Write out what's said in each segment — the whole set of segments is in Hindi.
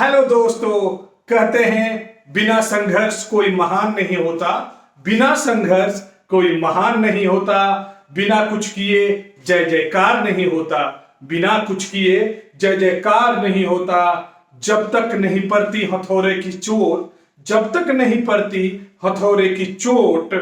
हेलो दोस्तों, कहते हैं बिना संघर्ष कोई महान नहीं होता, बिना संघर्ष कोई महान नहीं होता, बिना कुछ किए जय जयकार नहीं होता, बिना कुछ किए जय जयकार नहीं होता। जब तक नहीं पड़ती हथौड़े की चोट, जब तक नहीं पड़ती हथौड़े की चोट,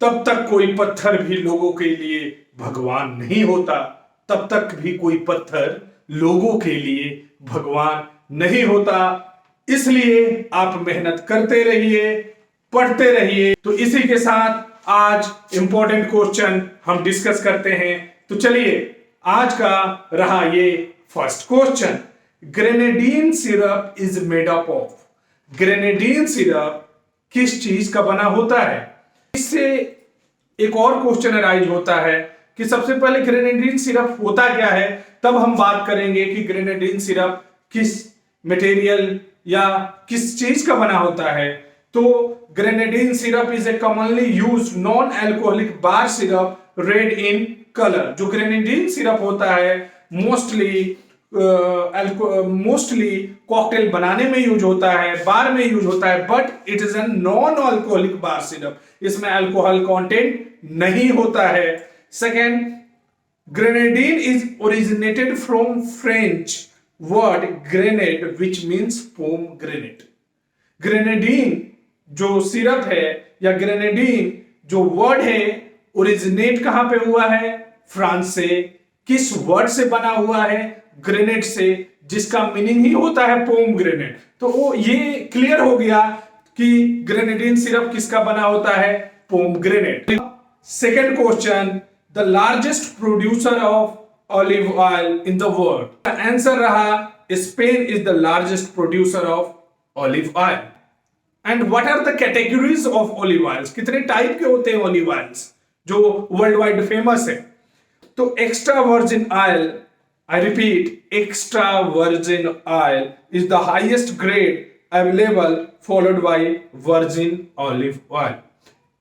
तब तक कोई पत्थर भी लोगों के लिए भगवान नहीं होता, तब तक भी कोई पत्थर लोगों के लिए भगवान नहीं होता। इसलिए आप मेहनत करते रहिए, पढ़ते रहिए। तो इसी के साथ आज इंपॉर्टेंट क्वेश्चन हम डिस्कस करते हैं। तो चलिए, आज का रहा ये first question, grenadine syrup is made up of. Grenadine syrup किस चीज का बना होता है? इससे एक और क्वेश्चन अराइज होता है कि सबसे पहले ग्रेनेडिन सिरप होता क्या है, तब हम बात करेंगे कि ग्रेनेडिन सिरप किस मटेरियल या किस चीज का बना होता है। तो grenadine syrup is a commonly used non alcoholic bar syrup red in colour. जो ग्रेनेडिन सिरप होता है मोस्टली कॉकटेल बनाने में यूज होता है, बार में यूज होता है, but it is a non alcoholic bar syrup. इसमें अल्कोहल कंटेंट नहीं होता है। Second, grenadine is originated from French word grenade which means pomegranate. Grenadine जो सिरप है या ग्रेनेडिन जो वर्ड है, ओरिजिनेट कहां पे हुआ है? फ्रांस से। किस वर्ड से बना हुआ है? ग्रेनेड से, जिसका मीनिंग ही होता है पोमग्रेनेट। तो वो ये क्लियर हो गया कि ग्रेनेडिन सिरप किसका बना होता है? Pomegranate. Second question, the largest producer of olive oil in the world. Answer रहा Spain is the largest producer of olive oil. And what are the categories of olive oils? कितने टाइप के होते हैं ऑलिव ऑयल्स जो वर्ल्ड वाइड फेमस है? तो extra virgin oil, I repeat, extra virgin oil is the highest grade available, followed by virgin olive oil.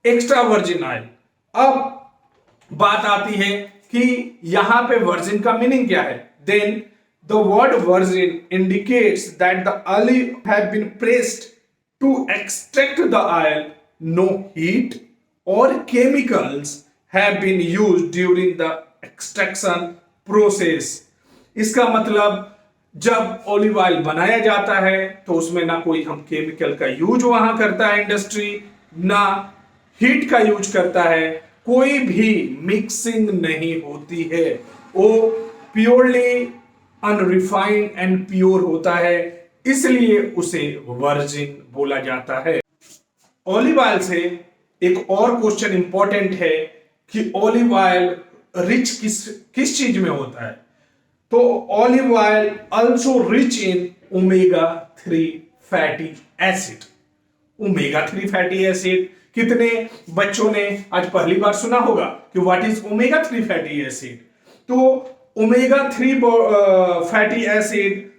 Extra virgin oil. अब बात आती है कि यहां पे वर्जिन का मीनिंग क्या है? Then the word virgin indicates that the olive have been pressed to extract the oil, no heat और chemicals have been used during the extraction process. इसका मतलब जब ऑलिव ऑयल बनाया जाता है तो उसमें ना कोई हम केमिकल का यूज वहां करता है इंडस्ट्री, ना हीट का यूज करता है, कोई भी मिक्सिंग नहीं होती है। वो प्योरली अनरिफाइंड एंड प्योर होता है, इसलिए उसे वर्जिन बोला जाता है। ऑलिव ऑयल से एक और क्वेश्चन इंपॉर्टेंट है कि ऑलिव ऑयल रिच किस चीज में होता है? तो olive oil also rich in omega 3 fatty acid. Omega 3 fatty acid, कितने बच्चों ने आज पहली बार सुना होगा कि what is omega 3 fatty acid? तो ओमेगा 3 फैटी एसिड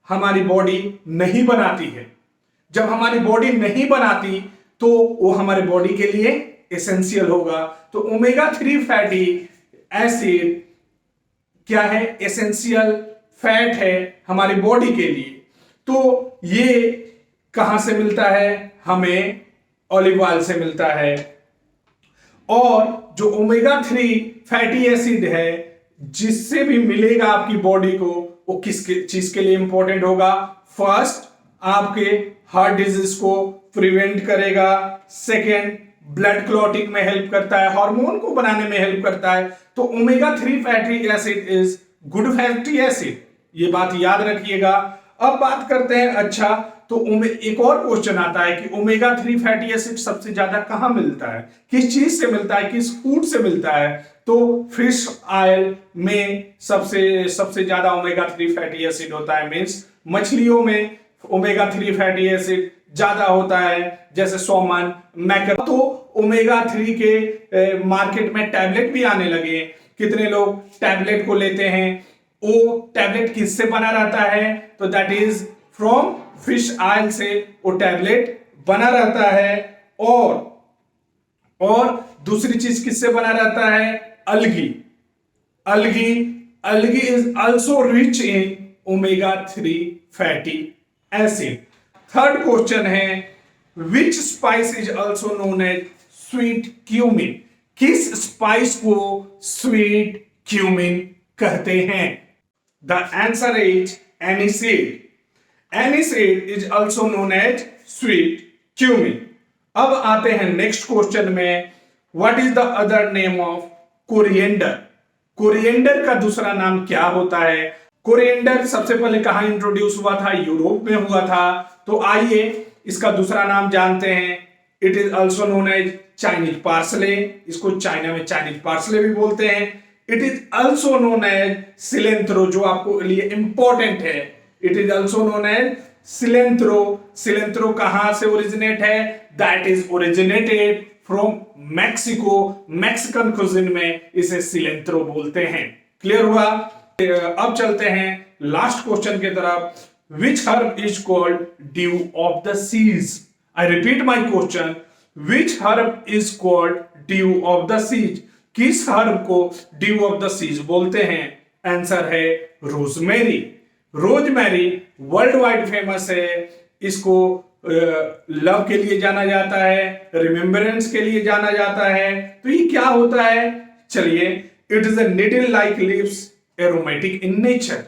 हमारी बॉडी नहीं बनाती है। जब हमारी बॉडी नहीं बनाती तो वो हमारे बॉडी के लिए एसेंशियल होगा। तो ओमेगा 3 फैटी एसिड क्या है? एसेंशियल फैट है हमारी बॉडी के लिए। तो ये कहां से मिलता है? हमें ऑलिव ऑयल से मिलता है। और जो ओमेगा 3 फैटी एसिड है जिससे भी मिलेगा आपकी बॉडी को, वो किस चीज के लिए इंपॉर्टेंट होगा? फर्स्ट, आपके हार्ट डिजीज को प्रिवेंट करेगा। सेकेंड, ब्लड क्लॉटिंग में हेल्प करता है, हार्मोन को बनाने में हेल्प करता है। तो omega 3 fatty acid is good fatty acid, ये बात याद रखिएगा। अब बात करते हैं, अच्छा तो एक और क्वेश्चन आता है कि ओमेगा 3 फैटी एसिड सबसे ज्यादा कहां मिलता है? किस चीज से मिलता है? किस फूड से मिलता है? तो फिश ऑयल में सबसे ज्यादा ओमेगा 3 फैटी एसिड होता है। मीन्स मछलियों में ओमेगा 3 फैटी एसिड ज्यादा होता है, जैसे सोमन, मैकर। तो ओमेगा 3 के मार्केट में टैबलेट भी आने लगे। कितने लोग टैबलेट को लेते हैं? वो टैबलेट किससे बना रहता है? तो that is from fish oil से वो टैबलेट बना रहता है। और दूसरी चीज किससे बना रहता है? Algae. Algae is also rich in omega 3 fatty acid. Third question है which spice is also known as sweet cumin. किस स्पाइस को स्वीट क्यूमिन कहते हैं? The answer is aniseed. Aniseed is also known as sweet cumin. अब आते हैं नेक्स्ट क्वेश्चन में, what is the other name of coriander. Coriander का दूसरा नाम क्या होता है? कोरिएंडर सबसे पहले कहां इंट्रोड्यूस हुआ था? यूरोप में हुआ था। तो आइए इसका दूसरा नाम जानते हैं। It is also known as Chinese parsley. इसको चाइना में चाइनीज पार्सले भी बोलते हैं। It is also known as cilantro, जो आपको लिए इंपॉर्टेंट है। It is also known as cilantro. Cilantro कहां से ओरिजिनेट है? That is originated from Mexico. Mexican cuisine में इसे सिलेंथ्रो बोलते हैं। क्लियर हुआ? अब चलते हैं लास्ट क्वेश्चन की तरफ। Which herb is called dew of the seas. I repeat my question, which herb is called dew of the seas. किस हर्ब को ड्यू ऑफ द सीज बोलते हैं? आंसर है rosemary. Rosemary world wide famous है। इसको लव के लिए जाना जाता है, रिमेम्बरेंस के लिए जाना जाता है। तो ये क्या होता है? चलिए, it is a needle like leaves aromatic in nature.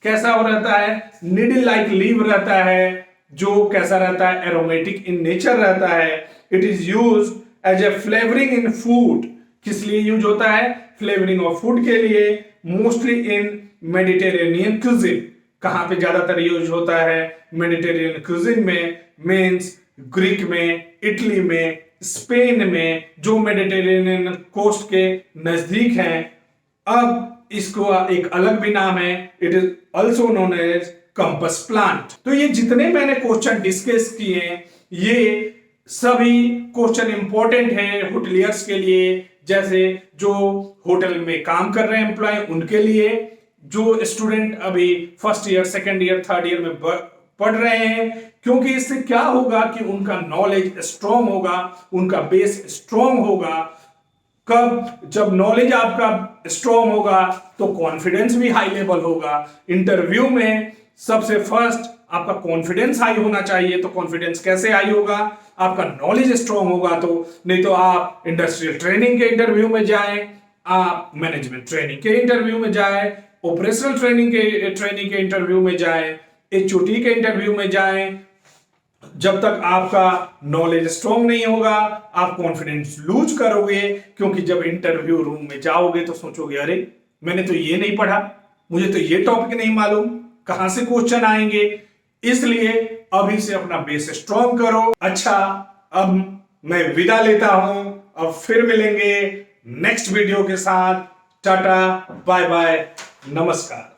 कैसा हो रहता है? नीडल लाइक लीव रहता है, जो कैसा रहता है? एरोमेटिक इन नेचर रहता है। It is use as a flavouring in food. किस लिए यूज होता है? फ्लेवरिंग ऑफ फूड के लिए। Mostly in Mediterranean cuisine. कहां पे ज्यादातर यूज होता है? मेडिटेरियन क्यूजिन में, मीन्स ग्रीक में, इटली में, स्पेन में, जो मेडिटेरेनियन कोस्ट के नजदीक हैं। अब इसको एक अलग भी नाम है, it is also known as compass plant. तो ये जितने मैंने क्वेश्चन डिस्कस किए हैं, ये सभी क्वेश्चन इंपॉर्टेंट है होटलियर्स के लिए। जैसे जो होटल में काम कर रहे हैं एम्प्लॉय, उनके लिए, जो स्टूडेंट अभी first year, second year, third year में पढ़ रहे हैं। क्योंकि इससे क्या होगा कि उनका नॉलेज स्ट्रांग होगा, उनका बेस स्ट्रांग होगा। कब? जब नॉलेज आपका स्ट्रांग होगा तो कॉन्फिडेंस भी हाई लेवल होगा। इंटरव्यू में सबसे फर्स्ट आपका कॉन्फिडेंस हाई होना चाहिए। तो कॉन्फिडेंस कैसे हाई होगा? आपका नॉलेज स्ट्रांग होगा। तो नहीं तो आप इंडस्ट्रियल ट्रेनिंग के इंटरव्यू में जाएं, आप मैनेजमेंट ट्रेनिंग के इंटरव्यू में जाएं, ऑपरेशनल ट्रेनिंग के इंटरव्यू में जाएं, एचओटी के इंटरव्यू में जाएं। जब तक आपका नॉलेज स्ट्रांग नहीं होगा, आप कॉन्फिडेंस लूज करोगे। क्योंकि जब इंटरव्यू रूम में जाओगे तो सोचोगे, अरे मैंने तो ये नहीं पढ़ा, मुझे तो ये टॉपिक नहीं मालूम, कहां से क्वेश्चन आएंगे। इसलिए अभी से अपना बेस स्ट्रांग करो। अच्छा, अब मैं विदा लेता हूं। अब फिर मिलेंगे नेक्स्ट वीडियो के साथ। टाटा, बाय बाय, नमस्कार।